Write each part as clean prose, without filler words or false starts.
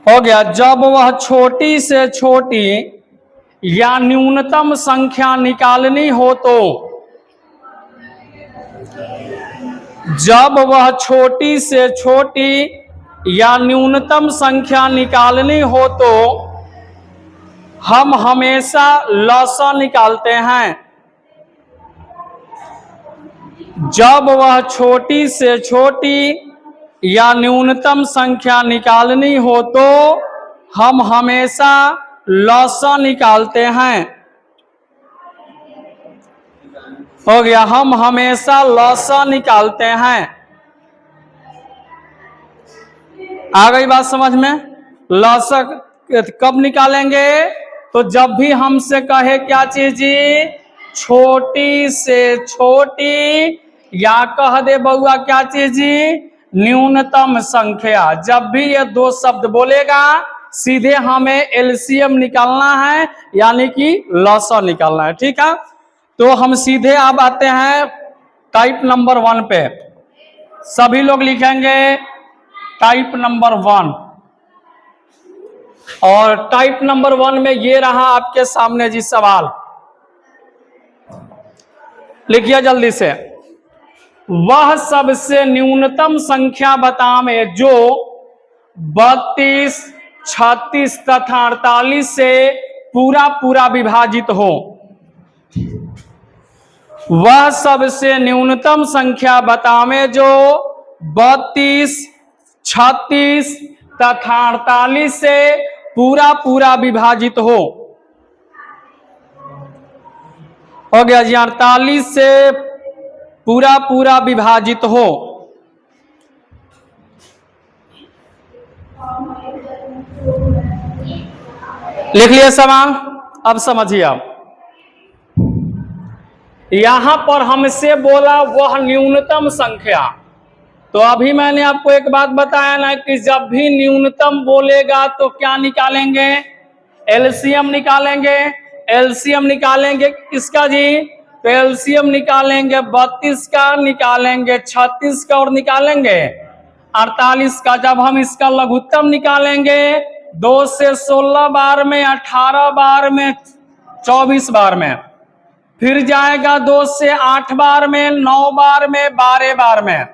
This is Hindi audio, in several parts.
हो गया। जब वह छोटी से छोटी या न्यूनतम संख्या निकालनी हो तो, जब वह छोटी से छोटी या न्यूनतम संख्या निकालनी हो तो हम हमेशा लसा निकालते हैं। जब वह छोटी से छोटी या न्यूनतम संख्या निकालनी हो तो हम हमेशा लसा निकालते हैं। हो गया, हम हमेशा लसा निकालते हैं। आ गई बात समझ में? लसा कब निकालेंगे? तो जब भी हमसे कहे क्या चीज जी, छोटी से छोटी, या कह दे बउआ क्या चीज जी, न्यूनतम संख्या। जब भी ये दो शब्द बोलेगा सीधे हमें एलसीएम निकालना है, यानी कि लसा निकालना है। ठीक है, तो हम सीधे अब आते हैं टाइप नंबर 1 पे। सभी लोग लिखेंगे टाइप नंबर 1, और टाइप नंबर 1 में ये रहा आपके सामने जी सवाल। लिखिए जल्दी से। वह सबसे न्यूनतम संख्या बतावे जो 32, 36 तथा 48 से पूरा पूरा विभाजित हो। वह सबसे न्यूनतम संख्या बतावे जो 32, 36 तथा 48 से पूरा पूरा विभाजित हो। हो गया जी, 48 से पूरा पूरा विभाजित हो। लिख लिए सवाल? अब समझिए। आप यहां पर हमसे बोला वह न्यूनतम संख्या, तो अभी मैंने आपको एक बात बताया ना कि जब भी न्यूनतम बोलेगा तो क्या निकालेंगे? एलसीएम निकालेंगे। एलसीएम निकालेंगे किसका जी? तो एलसीएम निकालेंगे 32 का, निकालेंगे 36 का, और निकालेंगे 48 का। जब हम इसका लघुत्तम निकालेंगे 2 से 16 बार में, 18 बार में, 24 बार में, फिर जाएगा 2 से 8 बार में, 9 बार में, 12 बार में,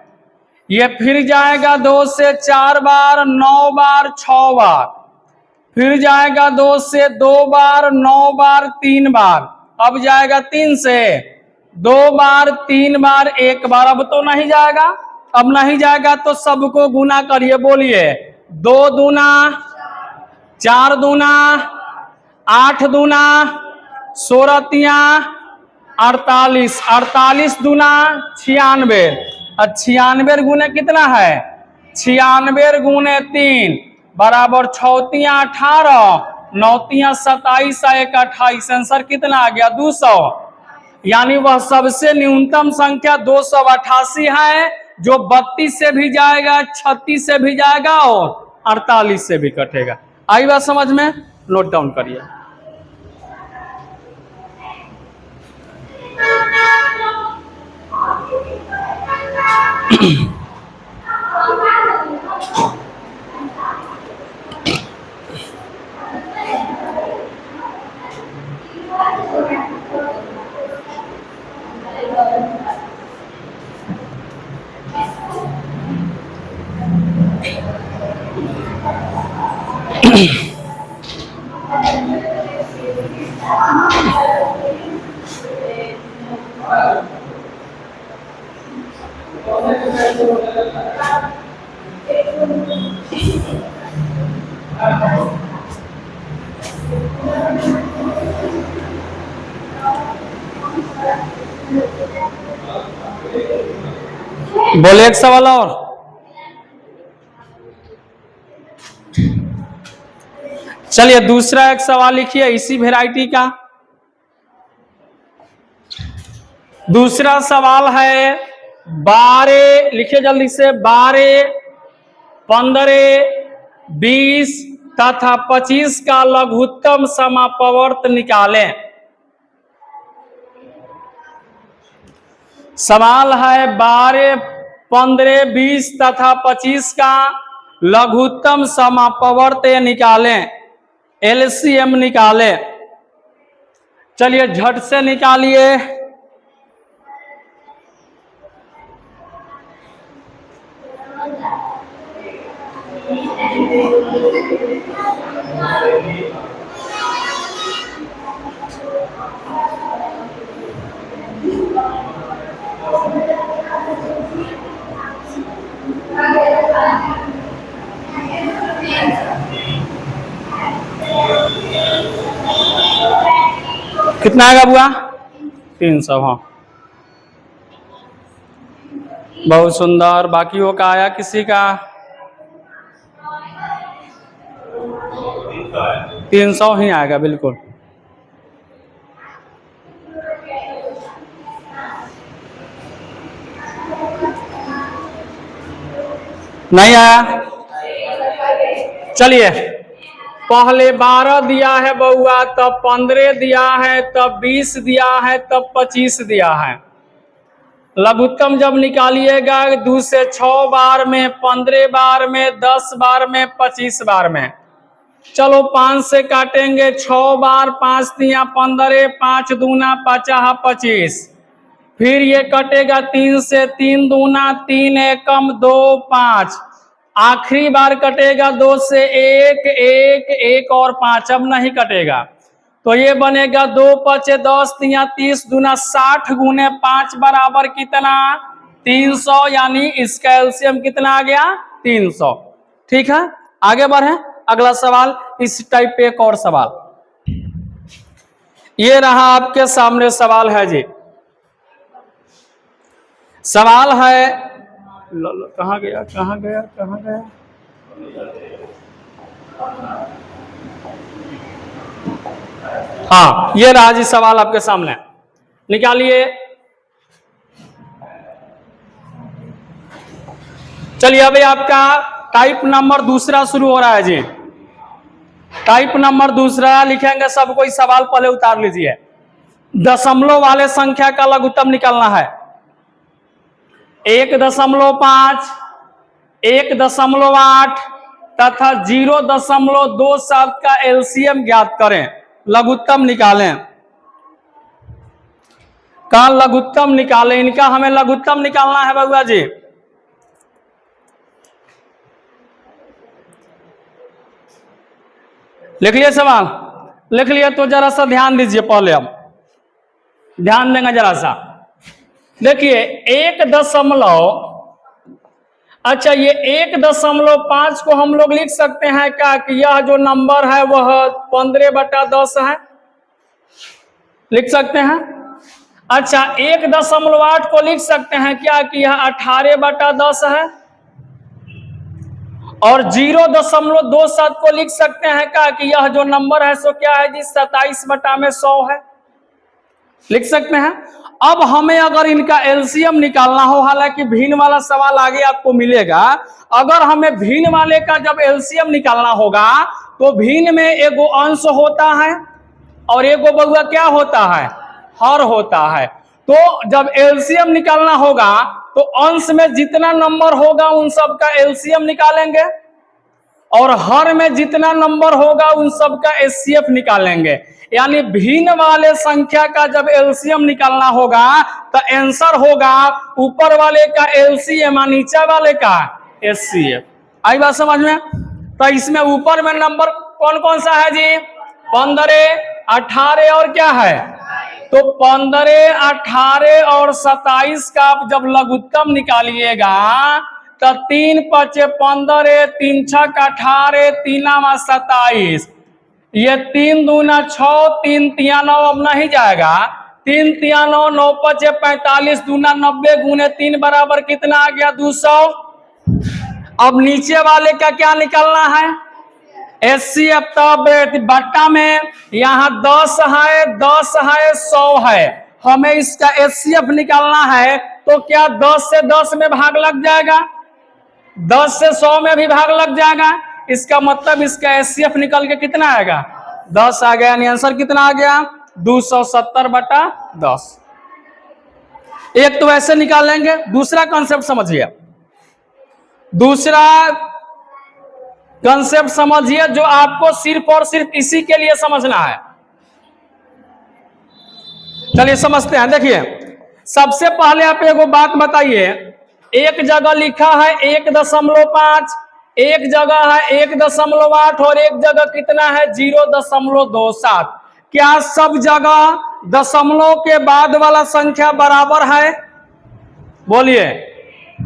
ये फिर जाएगा 2 से 4 बार, 9 बार, 6 बार, फिर जाएगा 2 से 2 बार, 9 बार, 3 बार, अब जाएगा 3 से 2 बार, 3 बार, 1 बार। अब तो नहीं जाएगा। अब नहीं जाएगा तो सबको गुना करिए, बोलिए 2 दूना 4 दूना 8 दूना 16 तिया 48, 48 दूना 96, और 96 गुने कितना है? 96 गुने 3 बराबर 6 तिया 18, 9 तिया 27, 1 28। आंसर कितना आ गया? 200। यानी वह सबसे न्यूनतम संख्या 288 है, जो 32 से भी जाएगा, 36 से भी जाएगा, और 48 से भी कटेगा। आई बात समझ में? नोट डाउन करिए। बोले एक सवाल और। चलिए दूसरा एक सवाल लिखिए इसी वैरायटी का। दूसरा सवाल है 12, लिखिए जल्दी से, 12, 15, 20 तथा 25 का लघुत्तम समापवर्त निकालें। सवाल है 12, 15, 20 तथा 25 का लघुत्तम समापवर्त्य निकालें, एलसीएम निकालें। चलिए झट से निकालिए। कितना आएगा बुआ? 300। हाँ, बहुत सुंदर। बाकियों का आया किसी का? 300 ही आएगा बिल्कुल। नहीं आया? चलिए, पहले 12 दिया है बउआ, तब 15 दिया है, तब 20 दिया है, तब 25 दिया है। लघुत्तम जब निकालिएगा 2 से 6 बार में, 15 बार में, 10 बार में, 25 बार में। चलो 5 से काटेंगे 6 बार, 5 तिया 15, 5 दूना 50, 25। फिर ये कटेगा 3 से, 3 दूना 3, एकम 2, 5। आखिरी बार कटेगा 2 से 1, 1, 1 और 5। अब नहीं कटेगा तो ये बनेगा 2 5 10 तिया 30 दूना 60 गुने 5 बराबर कितना? 300। यानी इसका एलसीएम कितना आ गया? 300। ठीक है, आगे बढ़े। अगला सवाल इस टाइप पे एक और सवाल ये रहा आपके सामने। सवाल है जी, सवाल है, कहाँ गया कहाँ गया कहाँ गया? हाँ, ये रहा जी सवाल आपके सामने, निकालिए। चलिए अभी आपका टाइप नंबर दूसरा शुरू हो रहा है जी। टाइप नंबर दूसरा लिखेंगे सब कोई। सवाल पहले उतार लीजिए। दशमलव वाले संख्या का लघुत्तम निकालना है। 1.5, 1.8 तथा 0.27 का एलसीएम ज्ञात करें, लघुत्तम निकालें। का लघुत्तम निकालें, इनका हमें लघुत्तम निकालना है बउआ जी। लिख लिए सवाल? लिख लिए तो जरा सा ध्यान दीजिए। पहले अब ध्यान देंगे जरा सा। देखिए 1 अच्छा, ये 1.5 को हम लोग लिख सकते हैं क्या कि यह जो नंबर है वह 15/10 है? लिख सकते हैं। अच्छा, 1.8 को लिख सकते हैं क्या कि यह 18/10 है? और 0.27 को लिख सकते हैं क्या कि यह जो नंबर है सो क्या है जी? 27/100 है। लिख सकते हैं। अब हमें अगर इनका एलसीएम निकालना हो, हालांकि भिन्न वाला सवाल आगे आपको मिलेगा, अगर हमें भिन्न वाले का जब एलसीएम निकालना होगा तो भिन्न में एगो अंश होता है और एगो बउआ क्या होता है? हर होता है। तो जब एलसीएम निकालना होगा तो अंश में जितना नंबर होगा उन सब का एलसीएम निकालेंगे और हर में जितना नंबर होगा उन सब का एचसीएफ निकालेंगे। यानी भिन्न वाले संख्या का जब एलसीएम निकालना होगा तो आंसर होगा ऊपर वाले का एलसीएम और नीचे वाले का एचसीएफ। आई बात समझ में? तो इसमें ऊपर में नंबर कौन कौन सा है जी? 15, 18 और क्या है? तो 15, 18 और 27 का आप जब लघुत्तम निकालिएगा तो 3 5 15, 3 6 18, 3 27। ये 3 दूना 6, 3 तिया 9। अब नहीं जाएगा। 3 तिया 9, 9 5 45 दूना 90 गुने 3 बराबर कितना आ गया? 200। अब नीचे वाले का क्या निकालना है? एचसीएफ। तब बट्टा में यहाँ 10 है, 10 है, 100 है। हमें इसका एचसीएफ निकालना है तो क्या 10 से 10 में भाग लग जाएगा? 10 से 100 में भी भाग लग जाएगा। इसका मतलब इसका एचसीएफ निकल के कितना आएगा? 10 आ गया। यानी आंसर कितना आ गया? 270/10। एक तो ऐसे निकाल लेंगे। दूसरा कॉन्सेप्ट समझिए। दूसरा कंसेप्ट समझिए जो आपको सिर्फ और सिर्फ इसी के लिए समझना है। चलिए समझते हैं। देखिए सबसे पहले आप एगो बात बताइए, एक जगह लिखा है 1.5, एक जगह है 1.8 और एक जगह कितना है 0.27। क्या सब जगह दशमलव के बाद वाला संख्या बराबर है? बोलिए,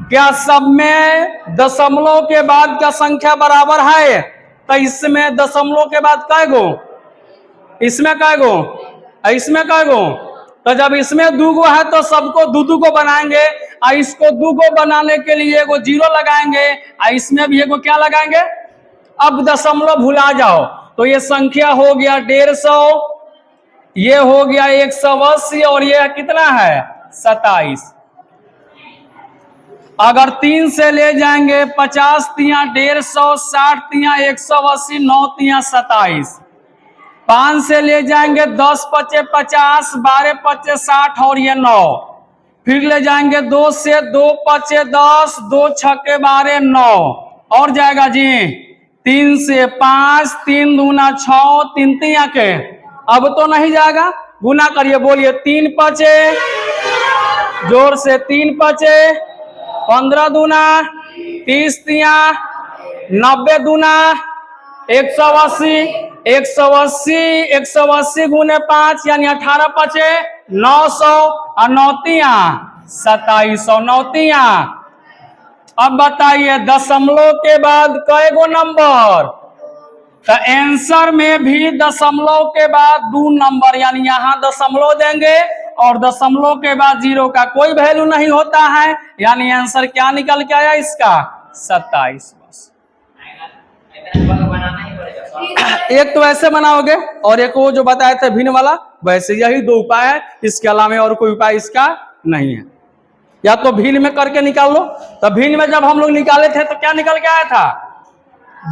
क्या सब में दशमलव के बाद का संख्या बराबर है? तो इसमें दशमलव के बाद कै गो, इसमें कै गो, इसमें कै गो? तो जब इसमें 2 गो है तो सबको 2 को बनाएंगे, और इसको 2 को बनाने के लिए एगो 0 लगाएंगे, और इसमें भी एगो क्या लगाएंगे? अब दशमलव भुला जाओ तो ये संख्या हो गया 150, ये हो गया 180 और ये कितना है 27। अगर 3 से ले जाएंगे 50 तिया 150, 60 तिया 180, 9 तिया 27। 5 से ले जाएंगे 10 पचे 50, 12 पचे 60 और ये 9। फिर ले जाएंगे 2 से 2 पचे 10, 2 छक्के 12, 9 और जाएगा जी 3 से 5, 3 दूना 6, 3 तिया के अब तो नहीं जाएगा, गुना करिए। बोलिए 3 पचे, जोर से 3 पचे 15 दूना 30 तिया 90 दूना 180, 180 गुने 5 यानी 18 पचे 900 और 9 तिया 2700, 9 तिया। अब बताइए दशमलव के बाद कै गो नंबर? तो आंसर में भी दशमलव के बाद 2 नंबर, यानी यहां दशमलव देंगे और दशमलव के बाद 0 का कोई वैल्यू नहीं होता है, यानी आंसर क्या निकल के आया इसका 27। बस एक तो ऐसे बनाओगे और एक वो जो बताए थे भिन्न वाला, वैसे यही 2 उपाय है, इसके अलावा और कोई उपाय इसका नहीं है। या तो भिन्न में करके निकाल लो। तो भिन्न में जब हम लोग निकाले थे तो क्या निकल के आया था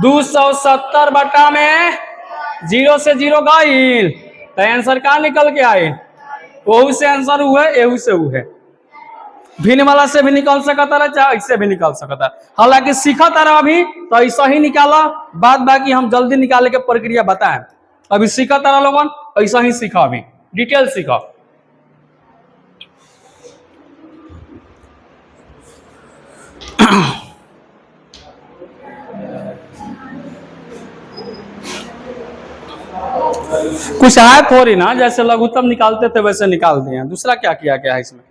270 बटा में 0 से 0 गईल, तो आंसर क्या निकल के आए? वही से आंसर हुए, यही से हुए। भिन्न वाला से भी निकल सकता है, चाहे इससे भी निकल सकता है। हालांकि सीखा तारा अभी तो ऐसा ही निकाला, बाद बाकी हम जल्दी निकाले के प्रक्रिया बताएं। अभी सीखा तारा लोगन ऐसा ही सीखा, अभी डिटेल सीखा। कुछ है थोड़ी ना, जैसे लघुत्तम निकालते थे वैसे निकाल दिए, दूसरा क्या किया गया है इसमें?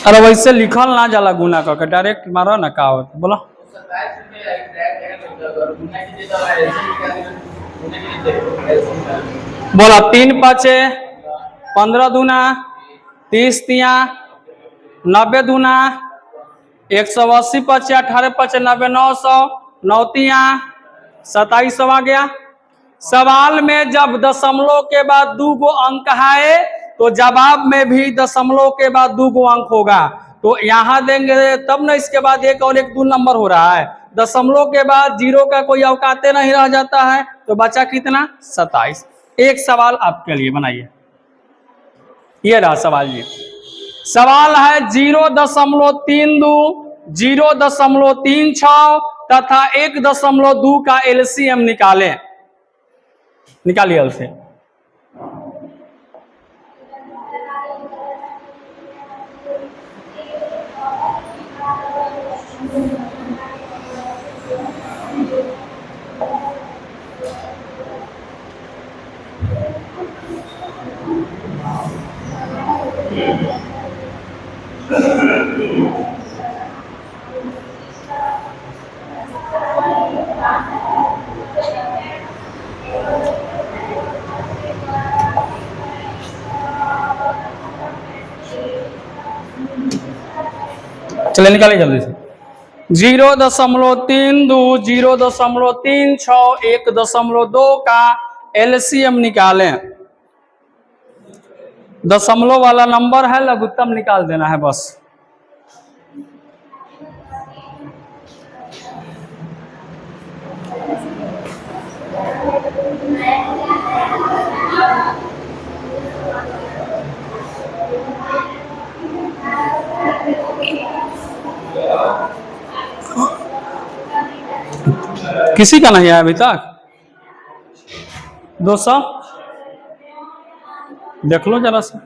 अरे वैसे लिखल ना जाला गुना करके, डायरेक्ट मारो ना, का होता बोलो। बोला 3 पचे 15 दूना 30 तिया 90 दूना 180 पचे 18 पचे 90, 900, 9 तिया 2700 आ गया। सवाल में जब दशमलव के बाद 2 गो अंक है तो जवाब में भी दशमलव के बाद 2 गो अंक होगा, तो यहां देंगे तब ना, इसके बाद 1 और 1 2 नंबर हो रहा है। दशमलव के बाद 0 का कोई अवकाते नहीं रह जाता है, तो बचा कितना 27। एक सवाल आपके लिए बनाइए, ये रहा सवाल जी। सवाल है 0.32, 0.36 तथा 1.2 का एलसीएम निकालें। निकालिए एलसीएम। चलिए निकालिए जल्दी से। 0.32 0.36 1.2 का एलसीएम निकालें। दशमलव वाला नंबर है, लघुत्तम निकाल देना है बस। किसी का नहीं है अभी तक? 200 देख लो जरा सा।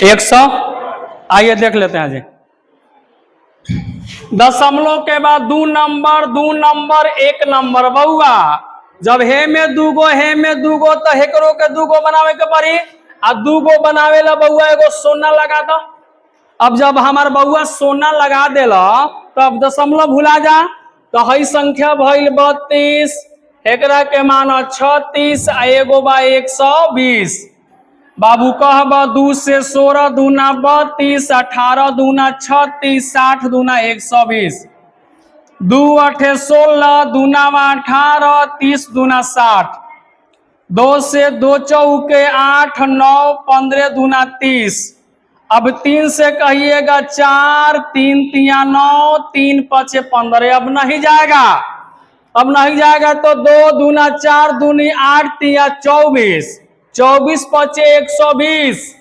एक 100 आइए देख लेते हैं जी। दशमलव के बाद 2 नंबर 1 नंबर बउआ। जब हे में दूगो तो हेकरो के दूगो बनावे के पड़ी। आ दूगो बनावे ला बउआ एगो सोना लगा दो। अब जब हमार बउआ सोना लगा देला तो अब दशमलव भुला जा। तो हई संख्या भइल 32, एकरा के मान 36 आ एगो बा 120। बाबू कहबा 2 से 16 दूना 32, 18 दूना 36, 60 दूना 120, 2 8 16 दूना 18, 30 दूना 60, 2 से 2 चौके 8 9 15 दूना 30। अब 3 से कहिएगा 4, 3 तिया 9, 3 5 15। अब नहीं जाएगा तो 2 दूना 4 दूनी 8 तिया 24, 24 5 120,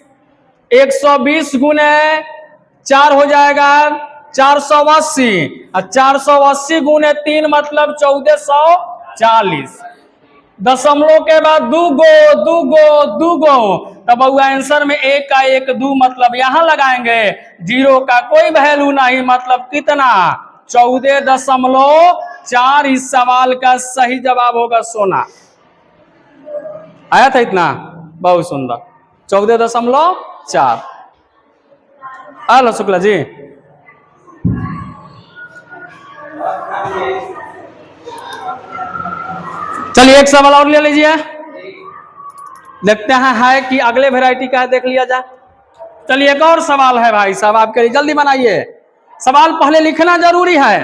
120 गुने 4 हो जाएगा 480, और 480 गुने 3 मतलब 1440। दशमलव के बाद दूगो तब आंसर में 1 का 1 2 मतलब यहां लगाएंगे। 0 का कोई वैल्यू नहीं मतलब कितना 14.4। इस सवाल का सही जवाब होगा सोना। आया था इतना? बहुत सुंदर। 14.4। हेलो शुक्ला जी, चलिए एक सवाल और ले लीजिए। देखते हैं है कि अगले वैरायटी का देख लिया जाए। चलिए एक और सवाल है भाई साहब आपके लिए, जल्दी बनाइए। सवाल पहले लिखना जरूरी है।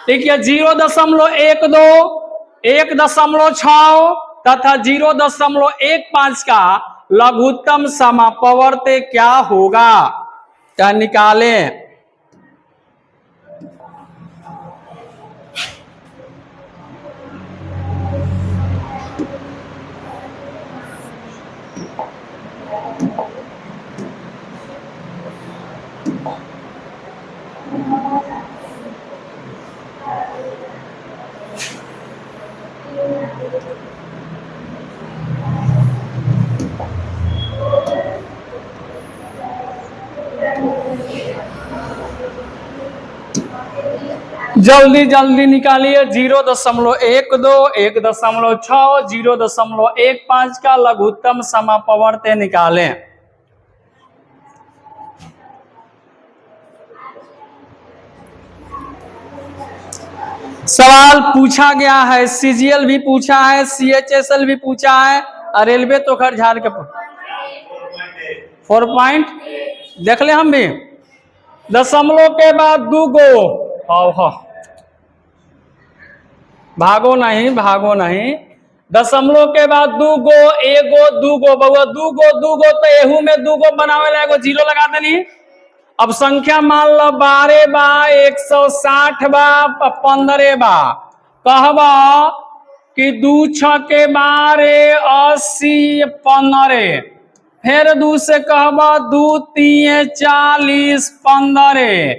ठीक है, 0.12, 1.6 तथा 0.15 का लघुत्तम समापवर्त्य क्या होगा? क्या निकालें। जल्दी जल्दी निकालिए। 0.12, 1.6, 0.15 का लघुत्तम समापवर्त्य निकालें। सवाल पूछा गया है, सीजीएल भी पूछा है, सीएचएसएल भी पूछा है, और रेलवे तो खैर झाड़ के 4 पॉइंट देख ले हम भी। दशमलव के बाद दूगो, भागो नहीं। दशमलव के बाद दूगो, एगो दूगो बउआ, दूगो तो एहू में दूगो बनावे ला एगो 0 लगा देनी। अब संख्या मान लो 12 बा, 160 बा, 15 बा। कहबा कि 2 6 12 80 15। फिर 2 से कहबा 2 3 40 15।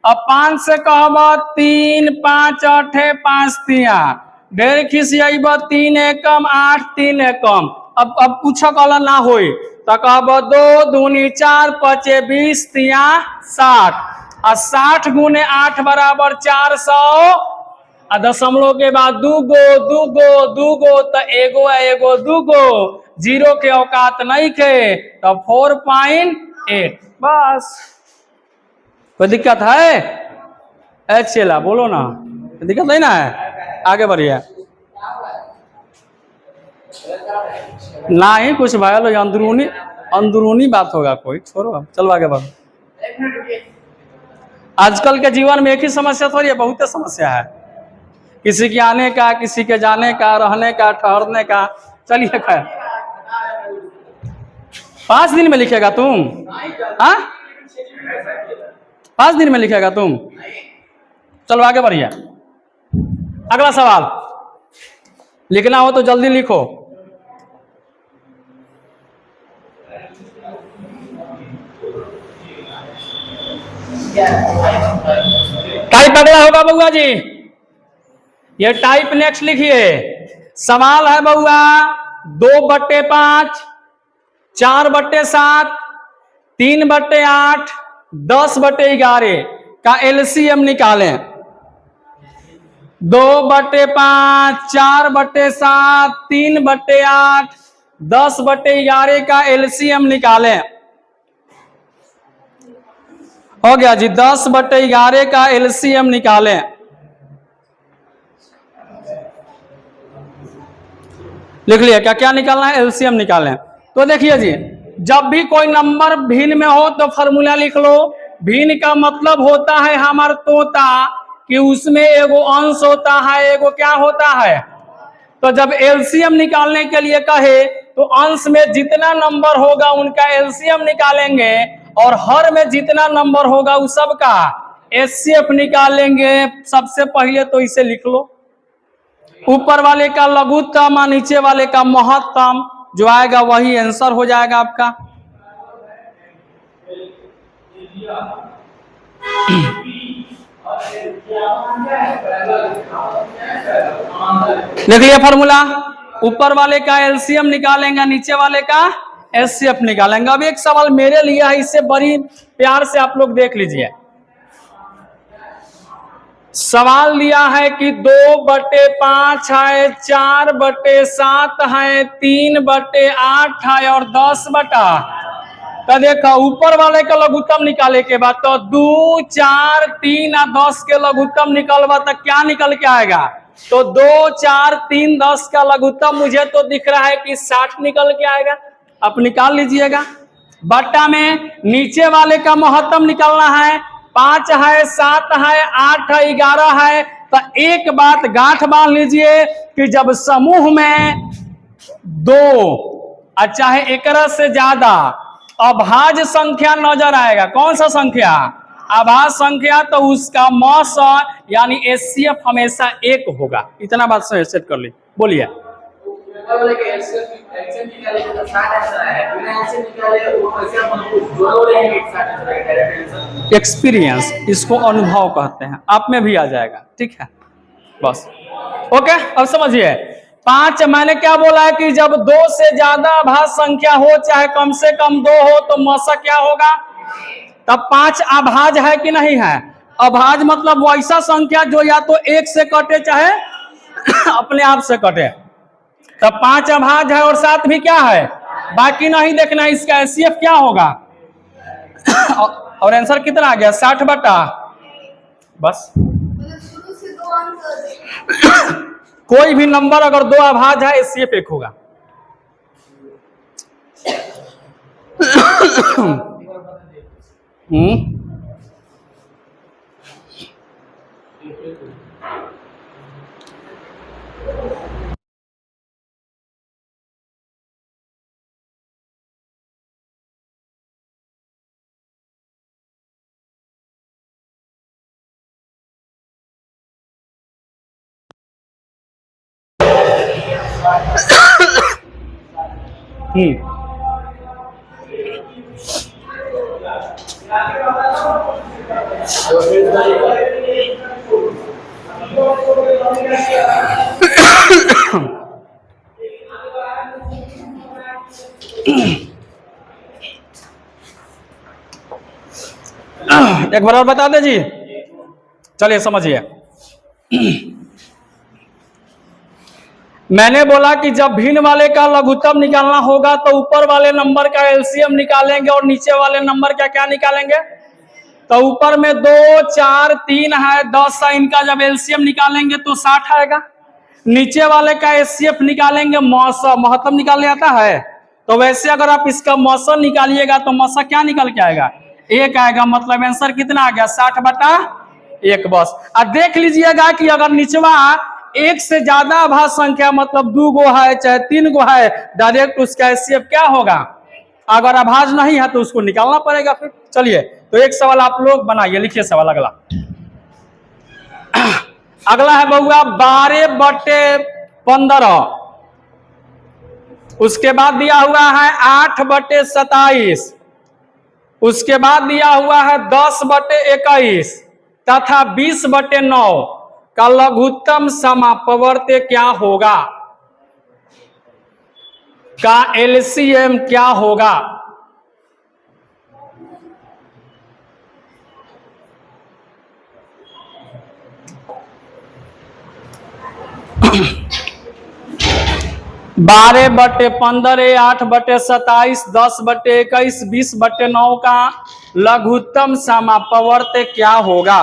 अब 5 से कहबा 3 5 8 5 3। ढेर खिसियाबा 3 एकम 8 3 एकम। अब कुछ कल ना होई तो कहब 2 दूनी 4 5 20 3 60, और 60 गुने 8 बराबर 400 और दशमलव के बाद दूगो दूगो दूगो तो एगो एगो दूगो, जीरो के औकात नहीं थे तो 4.8। बस, कोई दिक्कत है? चला बोलो ना, दिक्कत नहीं ना है, आगे बढ़िए। ना ही कुछ भाई अंदरूनी अंदरूनी बात होगा, कोई छोड़ो, अब चलो आगे बढ़ो। आजकल के जीवन में एक ही समस्या थोड़ी है, बहुत समस्या है, किसी के आने का, किसी के जाने का, रहने का, ठहरने का। चलिए खैर, 5 दिन में लिखेगा तुम? हाँ, 5 दिन में लिखेगा तुम? चलो आगे बढ़िए। अगला सवाल लिखना हो तो जल्दी लिखो। टाइप अगला होगा बउआ जी, ये टाइप नेक्स्ट लिखिए। सवाल है बउआ 2/5, 4/7, 3/8, 10/11 का एलसीएम निकालें। 2/5, 4/7, 3/8, 10/11 का एलसीएम निकालें। हो गया जी, 10/11 का एलसीएम निकालें। लिख लिया क्या क्या निकालना है? एलसीएम निकालें। तो देखिए जी, जब भी कोई नंबर भिन्न में हो तो फॉर्मूला लिख लो। भिन्न का मतलब होता है हमारा तोता कि उसमें एगो अंश होता है, एगो क्या होता है। तो जब एलसीएम निकालने के लिए कहे तो अंश में जितना नंबर होगा उनका एलसीएम निकालेंगे, और हर में जितना नंबर होगा उस सब का एचसीएफ निकालेंगे। सबसे पहले तो इसे लिख लो, ऊपर वाले का लघुत्तम और नीचे वाले का महत्तम, जो आएगा वही आंसर हो जाएगा आपका। लिख लिया फॉर्मूला, ऊपर वाले का एलसीएम निकालेंगे, नीचे वाले का एचसीएफ निकालेंगे। अब एक सवाल मेरे लिए है, इससे बड़ी प्यार से आप लोग देख लीजिए। सवाल दिया है कि 2/5 है, 4/7 है, 3/8 है और 10 बटा। तो देखो ऊपर वाले का लघुत्तम निकाले के बाद तो 2, 4, 3 और 10 के लघुत्तम निकलवा तो क्या निकल के आएगा? तो 2, 4, 3, 10 का लघुत्तम मुझे तो दिख रहा है कि 60 निकल के आएगा। आप निकाल लीजिएगा। बट्टा में नीचे वाले का महत्तम निकालना है। 5 है, 7 है, 8 है, 11 है। तो एक बात गांठ बांध लीजिए कि जब समूह में 2 चाहे एक से ज्यादा अभाज्य संख्या नजर आएगा, कौन सा संख्या? अभाज्य संख्या, तो उसका मॉस यानी एचसीएफ हमेशा 1 होगा। इतना बात सेट कर ली। बोलिए। एक्सपीरियंस, इसको अनुभव कहते हैं, आप में भी आ जाएगा। ठीक है, बस ओके। अब समझिए, 5 मैंने क्या बोला है कि जब 2 से ज्यादा अभाज्य संख्या हो, चाहे कम से कम 2 हो, तो मौसा क्या होगा? तब 5 अभाज्य है कि नहीं है? अभाज्य मतलब वैसा संख्या जो या तो 1 से कटे चाहे अपने आप से कटे। तब 5 अभाज्य है और 7 भी क्या है? बाकी नहीं देखना इसका एचसीएफ क्या होगा। और आंसर कितना आ गया? 60 बटा। बस कोई भी नंबर अगर 2 अभाज्य है एचसीएफ 1 होगा। एक बार और बता दे जी। चलिए समझिए। मैंने बोला कि जब भिन्न वाले का लघुत्तम निकालना होगा तो ऊपर वाले नंबर का एलसीएम निकालेंगे और नीचे वाले नंबर का क्या निकालेंगे। तो ऊपर में 2, 4, 3 है, 10 है, इनका जब एलसीएम निकालेंगे तो 60 आएगा। नीचे वाले का एचसीएफ निकालेंगे, महत्तम निकालने आता है। तो वैसे अगर आप इसका मौसम निकालिएगा तो मौसम क्या निकल के आएगा, 1 आएगा। मतलब आंसर कितना आ गया, 60/1। बस और देख लीजिएगा कि अगर निचवा 1 से ज्यादा अभाज्य संख्या मतलब 2 गो है चाहे 3 गो है, डायरेक्ट उसका एचसीएफ क्या होगा। अगर अभाज्य नहीं है तो उसको निकालना पड़ेगा फिर। चलिए तो एक सवाल आप लोग बनाइए, लिखिए सवाल अगला। अगला है बउआ 12/15। उसके बाद दिया हुआ है 8/27। उसके बाद दिया हुआ है 10/21 तथा 20/9 का लघुत्तम समापवर्त्य क्या होगा, का एलसीएम क्या होगा। बारह 12/15, 8/27, 10/21, 20/9 का लघुत्तम समापवर्त्य क्या होगा।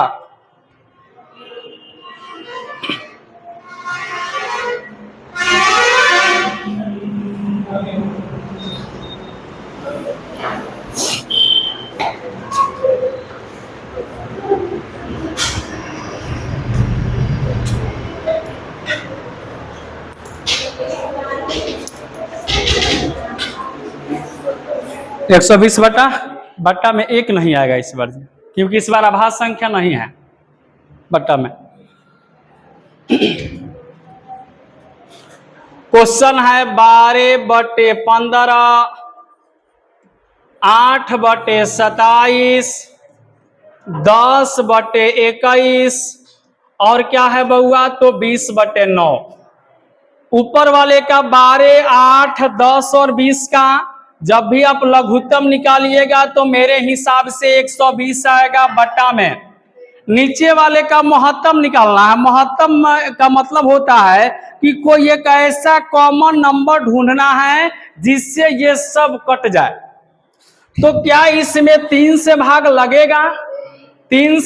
एक 120 बट्टा में 1 नहीं आएगा इस बार, क्योंकि इस बार अभाज्य संख्या नहीं है बट्टा में। क्वेश्चन है 12/15, 8/27, 10/21 और क्या है बउआ तो 20/9। ऊपर वाले का 12, 8, 10 और 20 का जब भी आप लघुत्तम निकालिएगा तो मेरे हिसाब से 120 आएगा बट्टा में। नीचे वाले का महत्तम निकालना है। महत्तम का मतलब होता है कि कोई एक ऐसा कॉमन नंबर ढूंढना है जिससे ये सब कट जाए। तो क्या इसमें 3 से भाग लगेगा, 3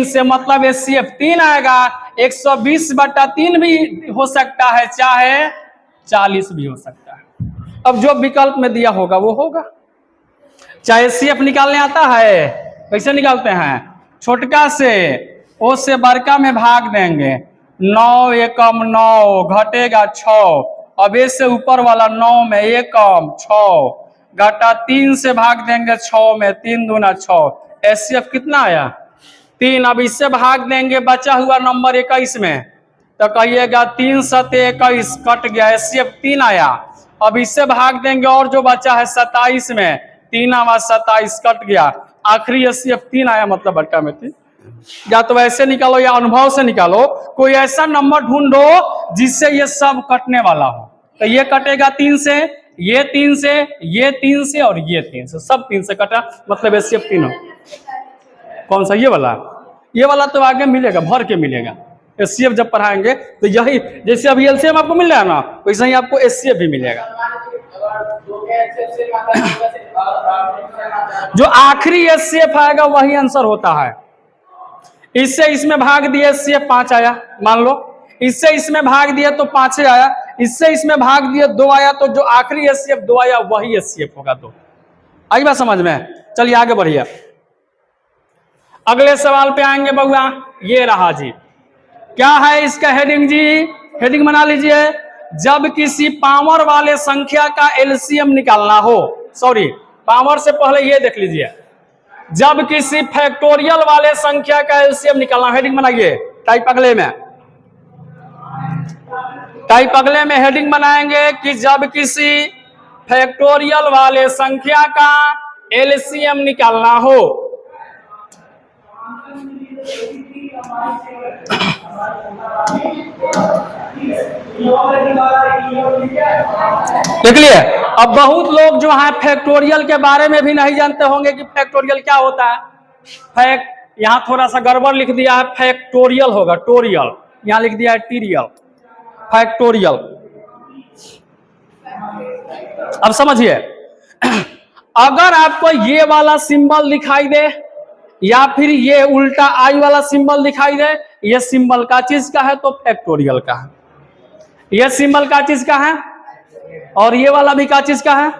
से मतलब एचसीएफ 3 आएगा। 120/3 भी हो सकता है, चाहे 40 भी हो सकता है। अब जो विकल्प में दिया होगा वो होगा। चाहे एचसीएफ निकालने आता है, कैसे निकालते हैं, छोटका से ओ से बड़का में भाग देंगे। 9 एकम 9 घटेगा 6। अब ए से ऊपर वाला 9 में 1 कम 6 घटा 3 से भाग देंगे 6 में, 3 दूना 6। एचसीएफ कितना आया 3। अब इससे भाग देंगे बचा हुआ नंबर 21 में, तो कहिएगा 3 7 21 कट गया, एचसीएफ 3 आया। अब इससे भाग देंगे और जो बचा है 27 में, 3 आवा 27 कट गया, आखिरी एचसीएफ 3 आया, मतलब बट्टा में 3। या तो ऐसे निकालो या अनुभव से निकालो, कोई ऐसा नंबर ढूंढो जिससे ये सब कटने वाला हो। तो ये कटेगा 3 से, ये 3 से, ये 3 से और ये 3 से, सब 3 से कटा, मतलब एचसीएफ 3 हो। कौन सा, ये वाला तो आगे मिलेगा, भर के मिलेगा। एचसीएफ जब पढ़ाएंगे तो यही, जैसे अभी एलसीएम आपको मिल रहा है ना, वैसे ही आपको एचसीएफ भी मिलेगा। जो आखिरी एचसीएफ आएगा वही आंसर होता है। इससे इसमें भाग दिए एचसीएफ 5 आया, मान लो। इससे इसमें भाग दिया तो 5 आया। इससे इसमें भाग दिया 2 आया, तो जो आखिरी एचसीएफ 2 आया वही एचसीएफ होगा 2। आई बात समझ में। चलिए आगे बढ़िए, अगले सवाल पे आएंगे बउआ। ये रहा जी, क्या है इसका हेडिंग जी, हेडिंग बना लीजिए। जब किसी पावर वाले संख्या का एलसीएम निकालना हो, सॉरी पावर से पहले ये देख लीजिए, जब किसी फैक्टोरियल वाले संख्या का एलसीएम निकालना, हेडिंग बनाइए। टाइप अगले में हेडिंग बनाएंगे कि जब किसी फैक्टोरियल वाले संख्या का एलसीएम निकालना हो। देख लिए, अब बहुत लोग जो है फैक्टोरियल के बारे में भी नहीं जानते होंगे कि फैक्टोरियल क्या होता है। यहां थोड़ा सा गड़बड़ लिख दिया है, फैक्टोरियल होगा, टोरियल यहां लिख दिया है टीरियल, फैक्टोरियल। अब समझिए, अगर आपको ये वाला सिंबल दिखाई दे या फिर ये उल्टा आई वाला सिंबल दिखाई दे, ये सिंबल का चीज का है तो फैक्टोरियल का है। ये सिंबल का चीज का है और ये वाला भी का चीज का है।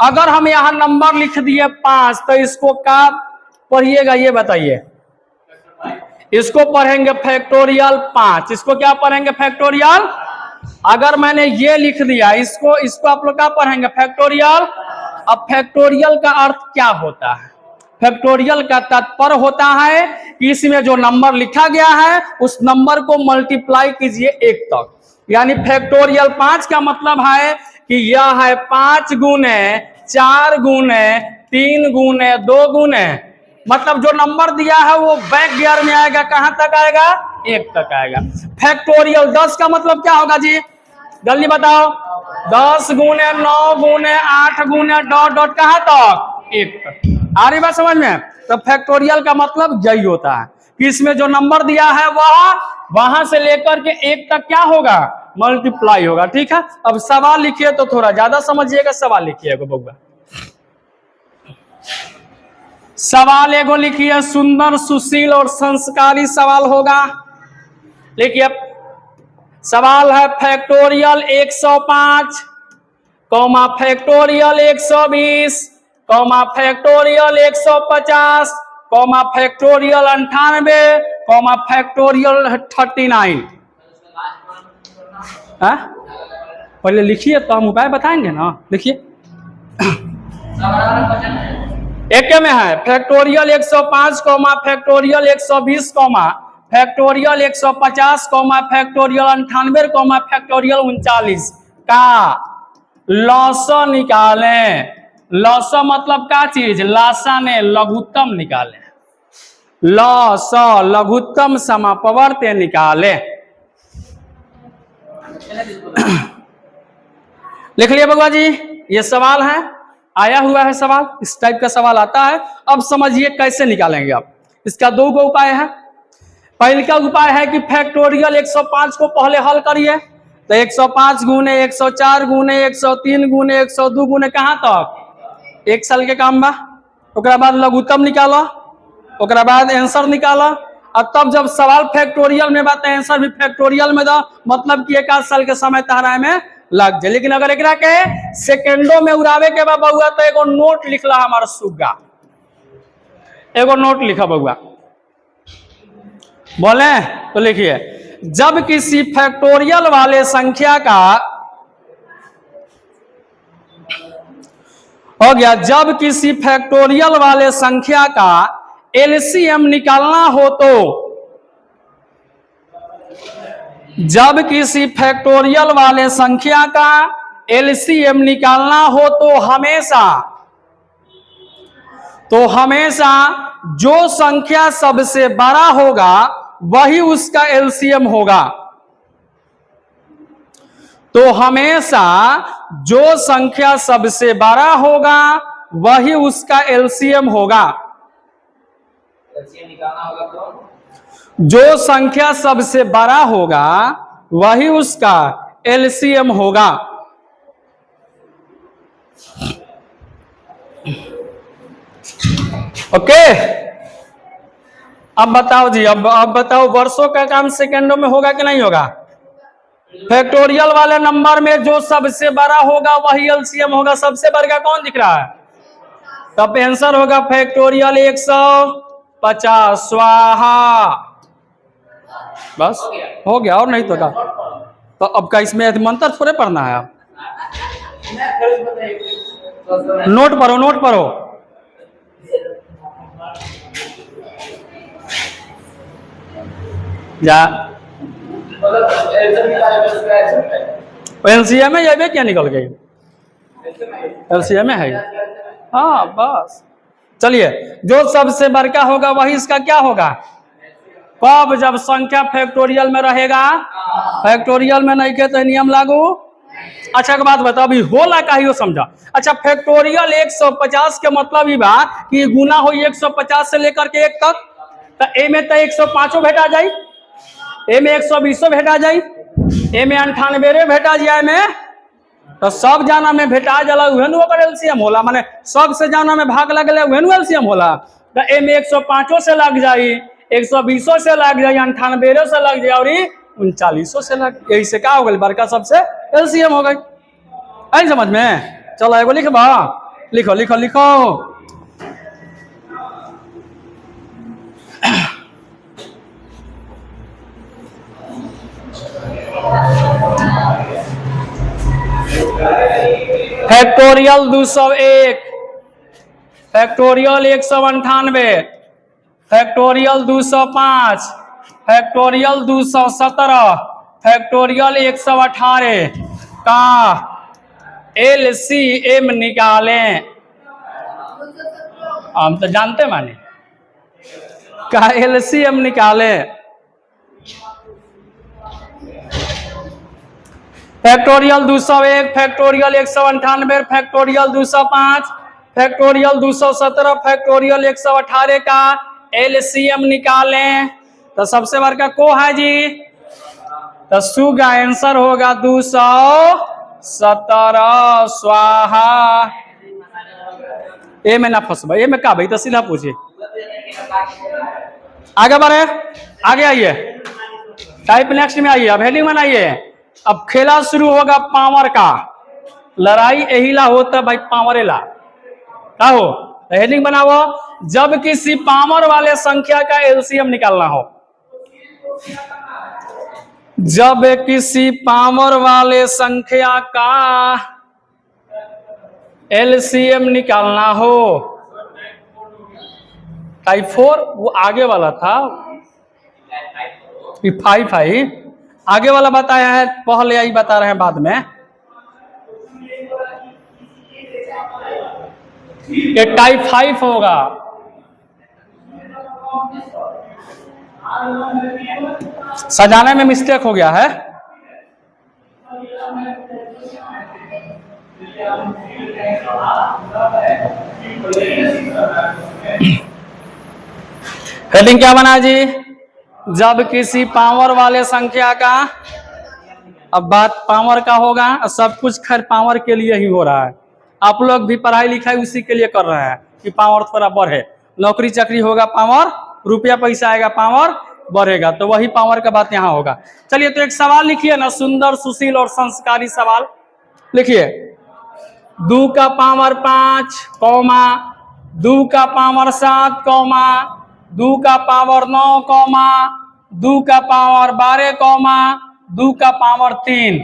अगर हम यहां नंबर लिख दिए 5 तो इसको क्या पढ़िएगा ये बताइए। इसको पढ़ेंगे फैक्टोरियल 5, इसको क्या पढ़ेंगे फैक्टोरियल। अगर मैंने ये लिख दिया इसको आप लोग क्या पढ़ेंगे फैक्टोरियल। अब फैक्टोरियल का अर्थ क्या होता है? फैक्टोरियल का तात्पर्य होता है कि इसमें जो नंबर लिखा गया है उस नंबर को मल्टीप्लाई कीजिए 1 तक। यानी फैक्टोरियल 5 का मतलब है कि यह है 5 गुने 4 गुने 3 गुने 2 गुने, मतलब जो नंबर दिया है वो बैक गियर में आएगा, कहां तक आएगा 1 तक आएगा। फैक्टोरियल 10 का मतलब क्या होगा जी, जल्दी बताओ। 10 गुने 9 गुने 8 गुने डॉट डॉट कहां तक 1 तक। आ रही बात समझ में? तो फैक्टोरियल का मतलब यही होता है कि इसमें जो नंबर दिया है वहां से लेकर के 1 तक क्या होगा मल्टीप्लाई होगा। ठीक है, अब सवाल लिखिए तो थोड़ा ज्यादा समझिएगा। सवाल लिखिएगा बउआ, सवाल एगो लिखिए, सुंदर सुशील और संस्कारी सवाल होगा। लिखिए, सवाल है factorial 105 comma factorial 120 comma factorial 150 comma factorial 98 comma factorial 39। पहले लिखिए तो हम उपाय बताएंगे ना। लिखिए, एक में है factorial 105 comma factorial 120 comma factorial 150 comma factorial 98 comma factorial 39 का लॉसा निकालें। लॉसा मतलब क्या चीज, लासा ने लघुत्तम निकाले, लॉसा लघुत्तम समापवर्त्य निकाले। लिख लिया बउआ जी, ये सवाल है, आया हुआ है सवाल, इस टाइप का सवाल आता है। अब समझिए कैसे निकालेंगे आप। इसका 2 उपाय है। पहले का उपाय है कि फैक्टोरियल 105 को पहले हल करिए, तो 105 गुने 104 गुने 103 गुने 102 गुने कहां तक 1 साल के काम बा। ओकरा बाद लघुत्तम निकाला, ओकरा बाद आंसर निकाला, और तब जब सवाल फैक्टोरियल में बात है आंसर भी फैक्टोरियल में दो, मतलब कि 1 साल के समय तहरा में लग जाए। लेकिन अगर एकरा के सेकेंडों में उड़ावे के बाद बउआ तो एगो नोट लिखला हमारा सुग्गा, एगो नोट लिखा बउआ, बोले तो लिखिए, जब किसी फैक्टोरियल वाले संख्या का हो गया, जब किसी फैक्टोरियल वाले संख्या का एलसीएम निकालना हो तो, जब किसी फैक्टोरियल वाले संख्या का एलसीएम निकालना हो तो हमेशा जो संख्या सबसे बड़ा होगा वही उसका एलसीएम होगा। तो हमेशा जो संख्या सबसे बड़ा होगा वही उसका एलसीएम होगा। जो संख्या सबसे बड़ा होगा वही उसका एलसीएम होगा। ओके, अब बताओ जी, अब बताओ वर्षों का काम सेकंडों में होगा कि नहीं होगा। फैक्टोरियल वाले नंबर में जो सबसे बड़ा होगा वही एलसीएम होगा। सबसे बड़ा कौन दिख रहा है, तब आंसर होगा फैक्टोरियल 150 स्वाहा। बस हो गया, और नहीं तो क्या। तो अब का इसमें मंत्र थोड़े पढ़ना है, आप नोट पढ़ो, नोट पढ़ो। जा एलसीएम में ये क्या निकल गई, एलसीएम में है। हाँ बस, चलिए, जो सबसे बड़का होगा वही इसका क्या होगा। कब, जब संख्या फैक्टोरियल में रहेगा। फैक्टोरियल में नहीं के तो नियम लागू। अच्छा एक बात बता, अभी होला का ही हो समझा। अच्छा, फैक्टोरियल 150 के मतलब ही बा कि गुना हो 150 से लेकर के 1 तक, तो ए में तो 105 भेटा जाए। ए में 120 भेटा जाई, ए में 98 भेटा जाए में, तो सब जाना में भेटा जाला उहे नु ओकर एलसीएम होला, माने सब से जाना में भाग लगले उहे नु एलसीएम होला। तो ए में 105 से लग जाई, 120 से लग जाई, 98 से लग जाई और 39 से लग, यही से का हो गई बड़का सबसे एलसीएम हो गई। आई समझ में? चलो एगो लिखबा, लिखो लिखो लिखो। Factorial 201, factorial 198, factorial 205, factorial 217, factorial 118 का एलसीएम निकालें। हम तो जानते माने का एलसीएम निकालें। Factorial 201, factorial 198, factorial 205, factorial 217, factorial 118 का एलसीएम निकालें। तो सबसे बड़का को है जी, तो सु का आंसर होगा 217 स्वाहा। ए में ना फंसबा, ए में का भाई तो सीधा पूछिए, आगे बढ़े, आगे आइए, टाइप नेक्स्ट में आइए, अब हेडिंग बनाइए। अब खेला शुरू होगा पावर का, लड़ाई एहिला होता भाई पावरेला का हो। हेडिंग बनाओ, जब किसी पावर वाले संख्या का एलसीएम निकालना हो, जब किसी पावर वाले संख्या का एलसीएम निकालना हो। टाइप 4 वो आगे वाला था, 5 आई आगे वाला बताया है, पहले आई बता रहे हैं बाद में। ये टाइप 5 होगा। सजाने में मिस्टेक हो गया है। हेडिंग क्या बना जी, जब किसी पावर वाले संख्या का, अब बात पावर का होगा, सब कुछ खैर पावर के लिए ही हो रहा है। आप लोग भी पढ़ाई लिखाई उसी के लिए कर रहे हैं कि पावर थोड़ा बढ़े, नौकरी चाकरी होगा पावर, रुपया पैसा आएगा पावर बढ़ेगा, तो वही पावर का बात यहाँ होगा। चलिए तो एक सवाल लिखिए ना, सुंदर सुशील और संस्कारी सवाल लिखिए। 2 का पावर 5 कौमा 2 का पावर 7 कौमा 2 का पावर 9 कौमा 2 का पावर 12 कौमा 2 का पावर 3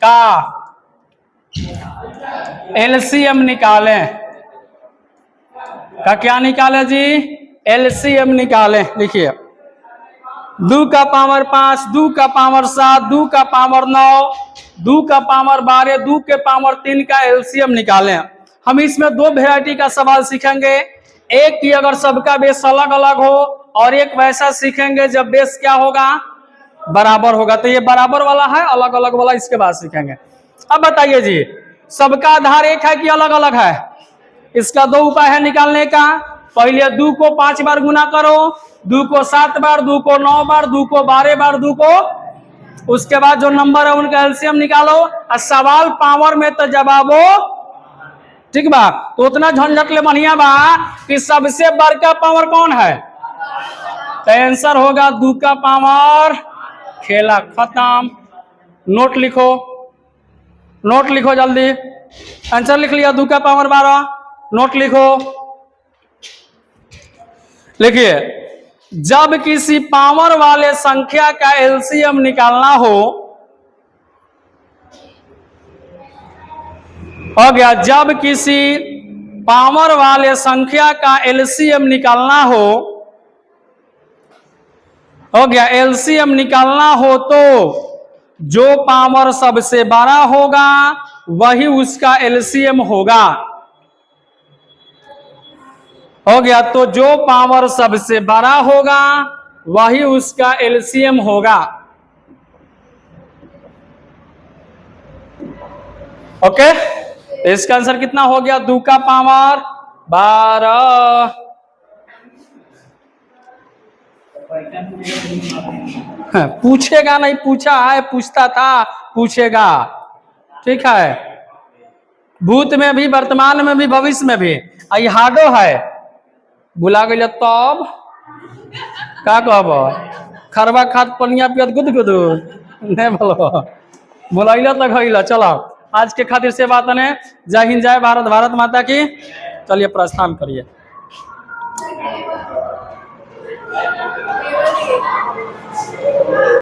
का एलसीएम निकालें। का क्या निकाले जी, एलसीएम निकालें। लिखिए 2 का पावर 5, 2 का पावर 7, 2 का पावर 9, 2 का पावर 12, 2 के पावर 3 का एलसीएम निकालें। हम इसमें 2 वैरायटी का सवाल सीखेंगे, एक की अगर सबका बेस अलग अलग हो, और एक वैसा सीखेंगे जब बेस क्या होगा, बराबर होगा। तो ये बराबर वाला है, अलग अलग वाला इसके बाद सीखेंगे। अब बताइए जी, सबका आधार एक है कि अलग अलग है? इसका 2 उपाय है निकालने का। पहले 2 को 5 बार गुना करो, 2 को 7 बार, 2 को 9 बार, 2 को 12 बार, 2 को, उसके बाद जो नंबर है उनका एलसीएम निकालो। और सवाल पावर में तो जवाबो ठीक बा, तो उतना झंझट ले बढ़िया बा कि सबसे बड़का पावर कौन है, तो आंसर होगा 2 का पावर। खेला खत्म। नोट लिखो, नोट लिखो जल्दी। आंसर लिख लिया 2 का पावर 12, नोट लिखो। लिखिए, जब किसी पावर वाले संख्या का एलसीएम निकालना हो गया, जब किसी पावर वाले संख्या का एलसीएम निकालना हो गया, एलसीएम निकालना हो तो जो पावर सबसे बड़ा होगा वही उसका एलसीएम होगा। हो गया, तो जो पावर सबसे बड़ा होगा वही उसका एलसीएम होगा। ओके, इसका आंसर कितना हो गया, 2 का पावर 12। पूछेगा नहीं, पूछा है, पूछता था, पूछेगा। ठीक है, भूत में भी, वर्तमान में भी, भविष्य में भी। आई हाडो है, बुला गई तब का कहब, खरबा खाद पनिया पियत गुद गुद नहीं बोलो, बुलाइल तो गईल। चलो आज के खातिर से बात ने। जय हिंद, जय भारत, भारत माता की। चलिए प्रस्थान करिए।